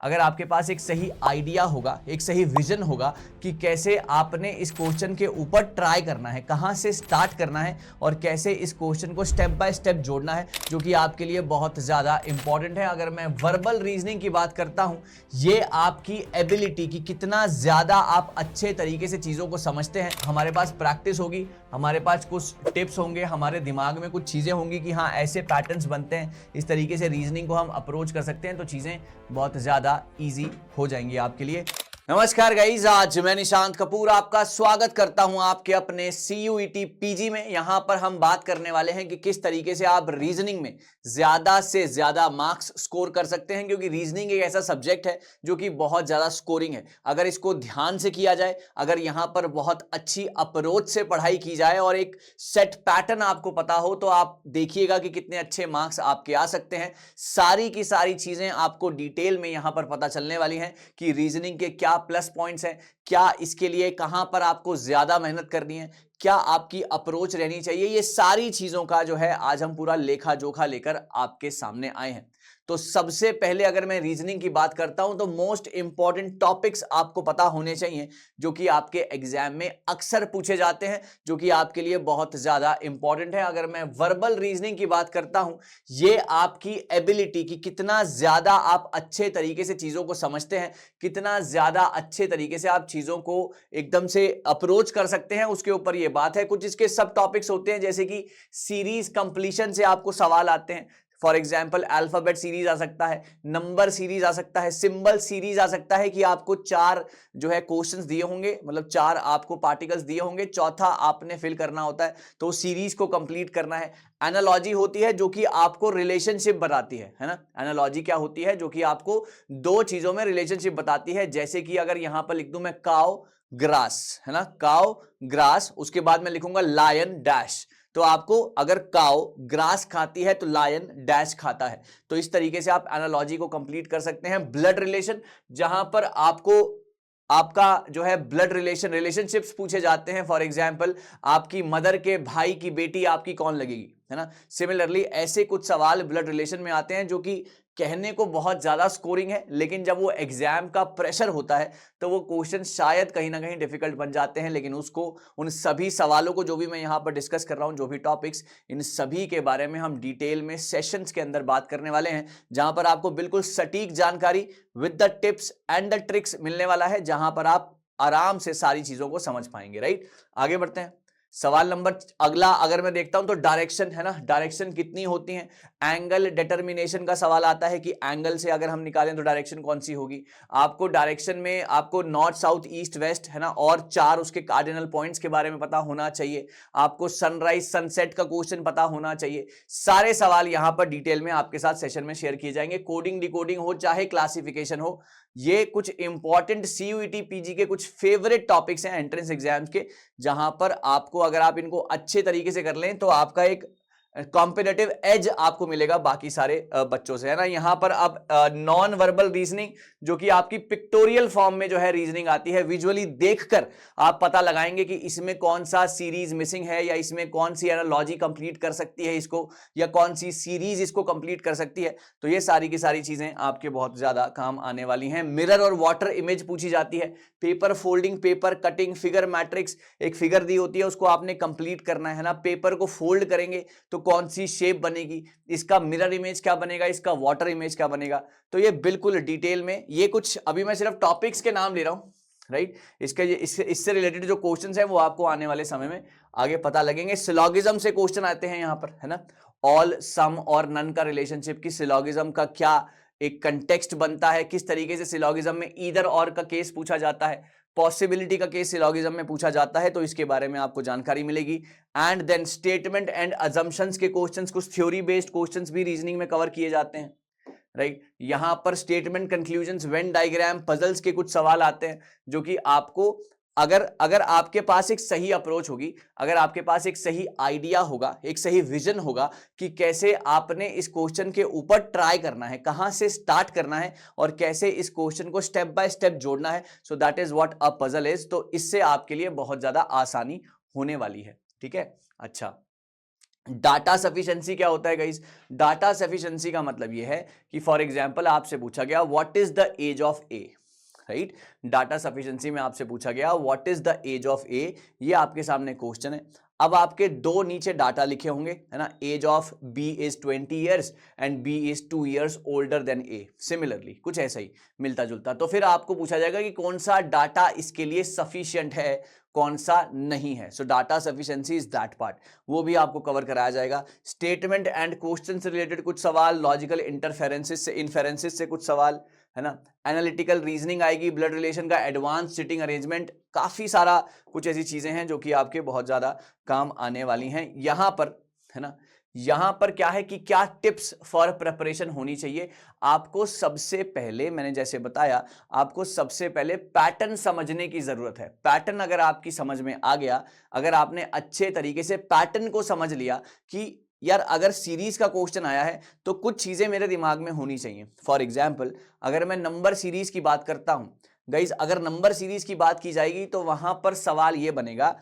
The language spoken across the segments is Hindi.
अगर आपके पास एक सही आइडिया होगा, एक सही विजन होगा कि कैसे आपने इस क्वेश्चन के ऊपर ट्राई करना है, कहां से स्टार्ट करना है और कैसे इस क्वेश्चन को स्टेप बाय स्टेप जोड़ना है, जो कि आपके लिए बहुत ज्यादा इंपॉर्टेंट है। अगर मैं वर्बल रीजनिंग की बात करता हूं, ये आपकी एबिलिटी की कितना ज्यादा आप अच्छे तरीके से चीजों को समझते हैं। हमारे पास प्रैक्टिस होगी, हमारे पास कुछ टिप्स होंगे, हमारे दिमाग में कुछ चीजें होंगी कि हाँ ऐसे पैटर्न्स बनते हैं, इस तरीके से रीजनिंग को हम अप्रोच कर सकते हैं, तो चीजें बहुत ज्यादा इजी हो जाएंगी आपके लिए। नमस्कार गाइज, आज मैं निशांत कपूर आपका स्वागत करता हूं आपके अपने CUET PG में। यहां पर हम बात करने वाले हैं कि किस तरीके से आप रीजनिंग में ज्यादा से ज्यादा मार्क्स स्कोर कर सकते हैं, क्योंकि रीजनिंग एक ऐसा सब्जेक्ट है जो कि बहुत ज्यादा स्कोरिंग है। अगर इसको ध्यान से किया जाए, अगर यहां पर बहुत अच्छी अप्रोच से पढ़ाई की जाए और एक सेट पैटर्न आपको पता हो, तो आप देखिएगा कि कितने अच्छे मार्क्स आपके आ सकते हैं। सारी की सारी चीजें आपको डिटेल में यहां पर पता चलने वाली हैं कि रीजनिंग के क्या प्लस पॉइंट्स हैं, क्या इसके लिए कहां पर आपको ज्यादा मेहनत करनी है, क्या आपकी अप्रोच रहनी चाहिए। ये सारी चीजों का जो है आज हम पूरा लेखा जोखा लेकर आपके सामने आए हैं। तो सबसे पहले अगर मैं रीजनिंग की बात करता हूं, तो मोस्ट इंपॉर्टेंट टॉपिक्स आपको पता होने चाहिए जो कि आपके एग्जाम में अक्सर पूछे जाते हैं, जो कि आपके लिए बहुत ज्यादा इंपॉर्टेंट है। अगर मैं वर्बल रीजनिंग की बात करता हूं, ये आपकी एबिलिटी की कितना ज्यादा आप अच्छे तरीके से चीजों को समझते हैं, कितना ज्यादा अच्छे तरीके से आप चीजों को एकदम से अप्रोच कर सकते हैं, उसके ऊपर ये बात है। कुछ इसके सब टॉपिक्स होते हैं, जैसे कि सीरीज कंप्लीशन से आपको सवाल आते हैं। फॉर एग्जाम्पल अल्फाबेट सीरीज आ सकता है, नंबर सीरीज आ सकता है, सिंबल सीरीज आ सकता है कि आपको 4 जो है क्वेश्चंस दिए होंगे, मतलब 4 आपको पार्टिकल्स दिए होंगे, चौथा आपने फिल करना होता है, तो सीरीज को कंप्लीट करना है। एनालॉजी होती है जो कि आपको रिलेशनशिप बताती है ना। एनालॉजी क्या होती है? जो कि आपको दो चीजों में रिलेशनशिप बताती है। जैसे कि अगर यहां पर लिख दूं मैं काउ ग्रास, है ना, काउ ग्रास, उसके बाद मैं लिखूंगा लायन डैश, तो आपको अगर काउ ग्रास खाती है तो लायन डैश खाता है। तो इस तरीके से आप एनालॉजी को कंप्लीट कर सकते हैं। ब्लड रिलेशन, जहां पर आपको आपका जो है ब्लड रिलेशनशिप्स पूछे जाते हैं। फॉर एग्जांपल आपकी मदर के भाई की बेटी आपकी कौन लगेगी, है ना। सिमिलरली ऐसे कुछ सवाल ब्लड रिलेशन में आते हैं जो कि कहने को बहुत ज्यादा स्कोरिंग है, लेकिन जब वो एग्जाम का प्रेशर होता है तो वो क्वेश्चन शायद कहीं ना कहीं डिफिकल्ट बन जाते हैं। लेकिन उसको, उन सभी सवालों को जो भी मैं यहां पर डिस्कस कर रहा हूं, जो भी टॉपिक्स, इन सभी के बारे में हम डिटेल में सेशंस के अंदर बात करने वाले हैं, जहां पर आपको बिल्कुल सटीक जानकारी with the tips and the tricks मिलने वाला है, जहां पर आप आराम से सारी चीजों को समझ पाएंगे। राइट, आगे बढ़ते हैं। सवाल नंबर अगला अगर मैं देखता हूं तो डायरेक्शन, है ना, डायरेक्शन कितनी होती है। एंगल डिटर्मिनेशन का सवाल आता है कि एंगल से अगर हम निकालें तो डायरेक्शन कौन सी होगी। आपको डायरेक्शन में आपको नॉर्थ साउथ ईस्ट वेस्ट, है ना, और 4 उसके कार्डिनल पॉइंट्स के बारे में पता होना चाहिए। आपको सनराइज सनसेट का क्वेश्चन पता होना चाहिए। सारे सवाल यहां पर डिटेल में आपके साथ सेशन में शेयर किए जाएंगे। कोडिंग डिकोडिंग हो चाहे क्लासिफिकेशन हो, ये कुछ इंपॉर्टेंट CUET PG के कुछ फेवरेट टॉपिक्स हैं एंट्रेंस एग्जाम्स के, जहां पर आपको, अगर आप इनको अच्छे तरीके से कर लें तो आपका एक कॉम्पिटिटिव एज आपको मिलेगा बाकी सारे बच्चों से, है ना। यहां पर अब नॉन वर्बल रीजनिंग, जो कि आपकी पिक्टोरियल फॉर्म में जो है रीजनिंग आती है, विजुअली देखकर आप पता लगाएंगे कि इसमें कौन सा सीरीज मिसिंग है, या इसमें कौन सी एनालॉजी कंप्लीट कर सकती है इसको, या कौन सी सीरीज इसको कंप्लीट कर सकती है। तो ये सारी की सारी चीजें आपके बहुत ज्यादा काम आने वाली हैं। मिरर और वाटर इमेज पूछी जाती है, paper folding, paper cutting, figure matrix, एक फिगर दी होती है उसको आपने कंप्लीट करना है ना। पेपर को फोल्ड करेंगे तो कौन सी शेप बनेगी, इसका मिरर इमेज क्या बनेगा, इसका वाटर इमेज क्या बनेगा। तो ये बिल्कुल डिटेल में, ये कुछ अभी मैं सिर्फ टॉपिक्स के नाम ले रहा हूं, राइट। इससे रिलेटेड जो क्वेश्चंस हैं वो आपको आने वाले समय में आगे पता लगेंगे। सिलॉगिज्म से क्वेश्चन आते हैं यहां पर, है ना। ऑल, सम और नन का रिलेशनशिप की सिलॉगिज्म का क्या एक कंटेक्स्ट बनता है, किस तरीके से सिलॉगिज्म में ईदर और का केस पूछा जाता है, पॉसिबिलिटी का केस सिलॉगिज्म में पूछा जाता है, तो इसके बारे में आपको जानकारी मिलेगी। And then statement and assumptions के क्वेश्चंस, कुछ थ्योरी बेस्ड क्वेश्चंस भी रीजनिंग में कवर किए जाते हैं, राइट। यहां पर statement, conclusions, Venn diagram, puzzles के कुछ सवाल आते हैं, जो कि आपको, अगर अगर आपके पास एक सही अप्रोच होगी, अगर आपके पास एक सही आइडिया होगा, एक सही विजन होगा कि कैसे आपने इस क्वेश्चन के ऊपर ट्राई करना है, कहां से स्टार्ट करना है और कैसे इस क्वेश्चन को स्टेप बाय स्टेप जोड़ना है, so that is what a puzzle is. तो इससे आपके लिए बहुत ज्यादा आसानी होने वाली है, ठीक है। अच्छा, डाटा सफिशिएंसी क्या होता है गाइस? डाटा सफिशिएंसी का मतलब ये है कि फॉर एग्जांपल आपसे पूछा गया what is the age of A, right? Data sufficiency में आपसे पूछा गया what is the age of A, ये आपके सामने क्वेश्चन है। अब आपके दो नीचे डाटा लिखे होंगे, है ना? Age of B is 20 years and B is 2 years older than A, similarly कुछ ऐसा ही मिलता जुलता। तो फिर आपको पूछा जाएगा कि कौन सा डाटा इसके लिए सफिशिएंट है, कौन सा नहीं है। सो data sufficiency is that part, वो भी आपको कवर कराया जाएगा। स्टेटमेंट एंड क्वेश्चन से रिलेटेड कुछ सवाल, लॉजिकल इंटरफेरेंसेस से इनफेरेंसेस से कुछ सवाल, है ना? एनालिटिकल रीजनिंग आएगी, ब्लड रिलेशन का एडवांस सिटिंग अरेंजमेंट, काफी सारा कुछ ऐसी चीजें हैं जो कि आपके बहुत ज्यादा काम आने वाली हैं यहां पर, है ना? यहां पर क्या है कि क्या टिप्स फॉर प्रिपरेशन होनी चाहिए। आपको सबसे पहले, मैंने जैसे बताया, आपको सबसे पहले पैटर्न समझने की जरूरत है। पैटर्न अगर आपकी समझ में आ गया, अगर आपने अच्छे तरीके से पैटर्न को समझ लिया कि यार अगर सीरीज का क्वेश्चन आया है तो कुछ चीजें मेरे दिमाग में होनी चाहिए। फॉर एग्जाम्पल अगर मैं नंबर सीरीज की बात करता हूं गाइज, अगर नंबर सीरीज की बात की जाएगी तो वहां पर सवाल यह बनेगा,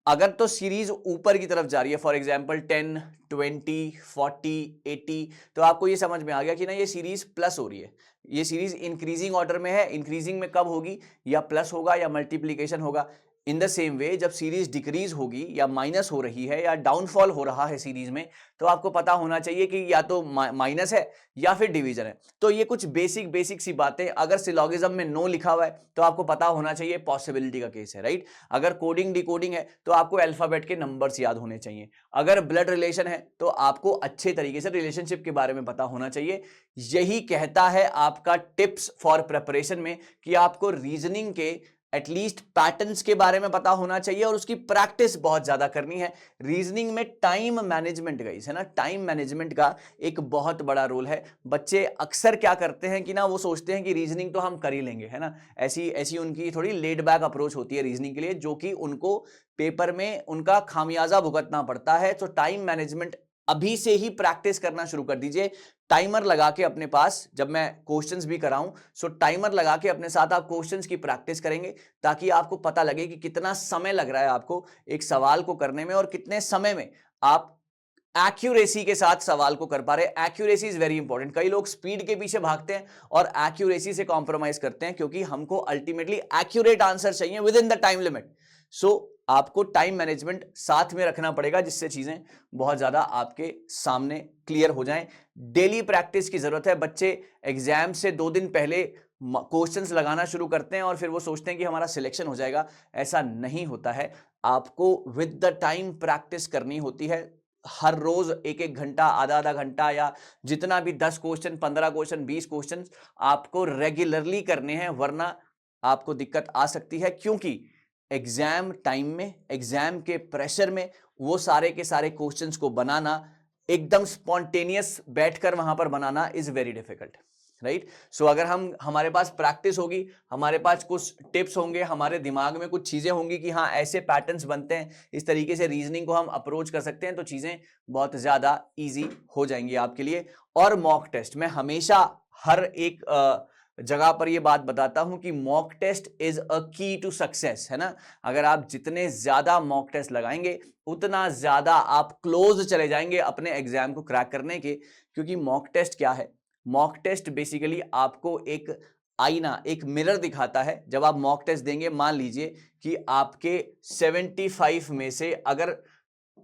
अगर तो सीरीज ऊपर की तरफ जा रही है, फॉर एग्जाम्पल 10, 20, 40, 80, तो आपको ये समझ में आ गया कि ना ये सीरीज प्लस हो रही है, ये सीरीज इंक्रीजिंग ऑर्डर में है। इंक्रीजिंग में कब होगी? या प्लस होगा या मल्टीप्लीकेशन होगा। इन द सेम वे जब सीरीज डिक्रीज होगी या माइनस हो रही है या डाउनफॉल हो रहा है सीरीज में, तो आपको पता होना चाहिए कि या तो माइनस है या फिर डिवीजन है। तो ये कुछ बेसिक सी बातें, अगर सिलॉगिज्म में नो लिखा हुआ है तो आपको पता होना चाहिए पॉसिबिलिटी का केस है, राइट? अगर कोडिंग डिकोडिंग है तो आपको अल्फाबेट के नंबर्स याद होने चाहिए। अगर ब्लड रिलेशन है तो आपको अच्छे तरीके से रिलेशनशिप के बारे में पता होना चाहिए। यही कहता है आपका टिप्स फॉर प्रिपरेशन में कि आपको रीजनिंग के एटलीस्ट पैटर्न्स के बारे में पता होना चाहिए और उसकी प्रैक्टिस बहुत ज्यादा करनी है। रीजनिंग में टाइम मैनेजमेंट गाइस, है ना? टाइम मैनेजमेंट का एक बहुत बड़ा रोल है। बच्चे अक्सर क्या करते हैं कि ना वो सोचते हैं कि रीजनिंग तो हम कर ही लेंगे, है ना? ऐसी ऐसी उनकी थोड़ी लेड बैक अप्रोच होती है रीजनिंग के लिए, जो कि उनको पेपर में उनका खामियाजा भुगतना पड़ता है। तो टाइम मैनेजमेंट अभी से ही प्रैक्टिस करना शुरू कर दीजिए। टाइमर लगा के अपने पास, जब मैं क्वेश्चंस भी कराऊं, सो टाइमर लगा के अपने साथ आप क्वेश्चंस की प्रैक्टिस करेंगे ताकि आपको पता लगे कि कितना समय लग रहा है आपको एक सवाल को करने में और कितने समय में आप एक्यूरेसी के साथ सवाल को कर पा रहे हैं। Accuracy is very important. कई लोग स्पीड के पीछे भागते हैं और एक्यूरेसी से कॉम्प्रोमाइज करते हैं, क्योंकि हमको अल्टीमेटली एक्यूरेट आंसर चाहिए within the time limit. So आपको टाइम मैनेजमेंट साथ में रखना पड़ेगा, जिससे चीजें बहुत ज्यादा आपके सामने क्लियर हो जाएं। डेली प्रैक्टिस की जरूरत है। बच्चे एग्जाम से 2 दिन पहले क्वेश्चंस लगाना शुरू करते हैं और फिर वो सोचते हैं कि हमारा सिलेक्शन हो जाएगा। ऐसा नहीं होता है। आपको विद द टाइम प्रैक्टिस करनी होती है। हर रोज 1-1 घंटा, आधा-आधा घंटा, या जितना भी 10 क्वेश्चन, 15 क्वेश्चन, 20 क्वेश्चन आपको रेगुलरली करने हैं, वरना आपको दिक्कत आ सकती है। क्योंकि एग्जाम टाइम में, एग्जाम के प्रेशर में वो सारे के सारे क्वेश्चंस को बनाना, एकदम स्पॉन्टेनियस बैठकर वहां पर बनाना इज वेरी डिफिकल्ट, राइट? सो अगर हमारे पास प्रैक्टिस होगी, हमारे पास कुछ टिप्स होंगे, हमारे दिमाग में कुछ चीजें होंगी कि हाँ ऐसे पैटर्न्स बनते हैं, इस तरीके से रीजनिंग को हम अप्रोच कर सकते हैं, तो चीजें बहुत ज्यादा इजी हो जाएंगी आपके लिए। और मॉक टेस्ट, मैं हमेशा हर एक जगह पर यह बात बताता हूं कि मॉक टेस्ट इज अ की टू सक्सेस, है ना? अगर आप जितने ज्यादा मॉक टेस्ट लगाएंगे उतना ज्यादा आप क्लोज चले जाएंगे अपने एग्जाम को क्रैक करने के। क्योंकि मॉक टेस्ट क्या है? मॉक टेस्ट बेसिकली आपको एक आईना, एक मिरर दिखाता है। जब आप मॉक टेस्ट देंगे, मान लीजिए कि आपके 75 में से अगर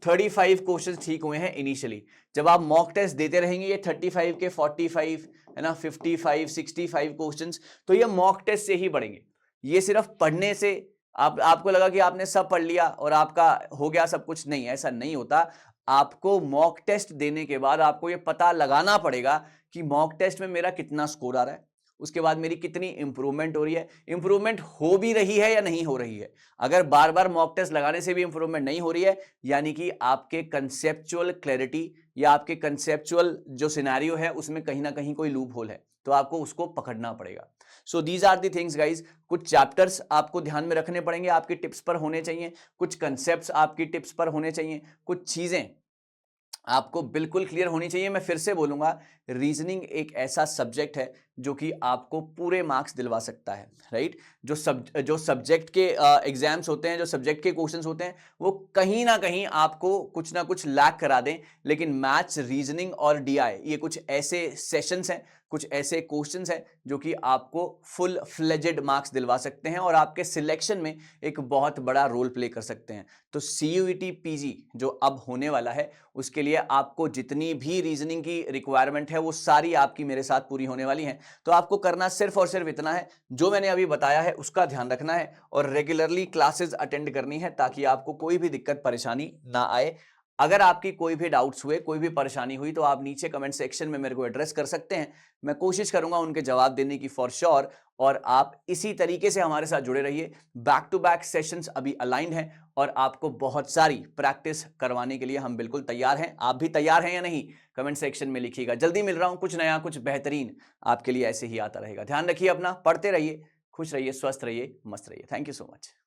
35 क्वेश्चन ठीक हुए हैं इनिशियली, जब आप मॉक टेस्ट देते रहेंगे ये 35 के 45, है ना, 55, 65 क्वेश्चंस, तो ये मॉक टेस्ट से ही बढ़ेंगे। ये सिर्फ पढ़ने से आपको लगा कि आपने सब पढ़ लिया और आपका हो गया सब कुछ, नहीं, ऐसा नहीं होता। आपको मॉक टेस्ट देने के बाद आपको ये पता लगाना पड़ेगा कि मॉक टेस्ट में मेरा कितना स्कोर आ रहा है, उसके बाद मेरी कितनी इंप्रूवमेंट हो रही है, इंप्रूवमेंट हो भी रही है या नहीं हो रही है। अगर बार बार मॉक टेस्ट लगाने से भी इंप्रूवमेंट नहीं हो रही है, यानी कि आपके कंसेप्चुअल क्लैरिटी या आपके कंसेप्चुअल जो सिनेरियो है उसमें कहीं ना कहीं कोई लूप होल है, तो आपको उसको पकड़ना पड़ेगा। So these are the things guys. कुछ चैप्टर्स आपको ध्यान में रखने पड़ेंगे, आपकी टिप्स पर होने चाहिए, कुछ कंसेप्ट्स आपकी टिप्स पर होने चाहिए, कुछ चीजें आपको बिल्कुल क्लियर होनी चाहिए। मैं फिर से बोलूंगा, रीजनिंग एक ऐसा सब्जेक्ट है जो कि आपको पूरे मार्क्स दिलवा सकता है, राइट। जो सब्जेक्ट के एग्जाम्स होते हैं, जो सब्जेक्ट के क्वेश्चंस होते हैं, वो कहीं ना कहीं आपको कुछ ना कुछ लैक करा दें, लेकिन मैथ्स, रीजनिंग और डीआई, ये कुछ ऐसे सेशंस हैं, कुछ ऐसे क्वेश्चंस हैं जो कि आपको फुल फ्लेजेड मार्क्स दिलवा सकते हैं और आपके सिलेक्शन में एक बहुत बड़ा रोल प्ले कर सकते हैं। तो सीयूईटी पीजी जो अब होने वाला है, उसके लिए आपको जितनी भी रीजनिंग की रिक्वायरमेंट है वो सारी आपकी मेरे साथ पूरी होने वाली हैं। तो आपको करना सिर्फ और सिर्फ इतना है, जो मैंने अभी बताया है उसका ध्यान रखना है और रेगुलरली क्लासेस अटेंड करनी है, ताकि आपको कोई भी दिक्कत परेशानी ना आए। अगर आपकी कोई भी डाउट्स हुए, कोई भी परेशानी हुई, तो आप नीचे कमेंट सेक्शन में मेरे को एड्रेस कर सकते हैं। मैं कोशिश करूंगा उनके जवाब देने की फॉर श्योर। और आप इसी तरीके से हमारे साथ जुड़े रहिए। बैक टू बैक सेशंस अभी अलाइंड हैं और आपको बहुत सारी प्रैक्टिस करवाने के लिए हम बिल्कुल तैयार हैं। आप भी तैयार हैं या नहीं, कमेंट सेक्शन में लिखिएगा। जल्दी मिल रहा हूं, कुछ नया, कुछ बेहतरीन आपके लिए ऐसे ही आता रहेगा। ध्यान रखिए अपना, पढ़ते रहिए, खुश रहिए, स्वस्थ रहिए, मस्त रहिए। Thank you so much.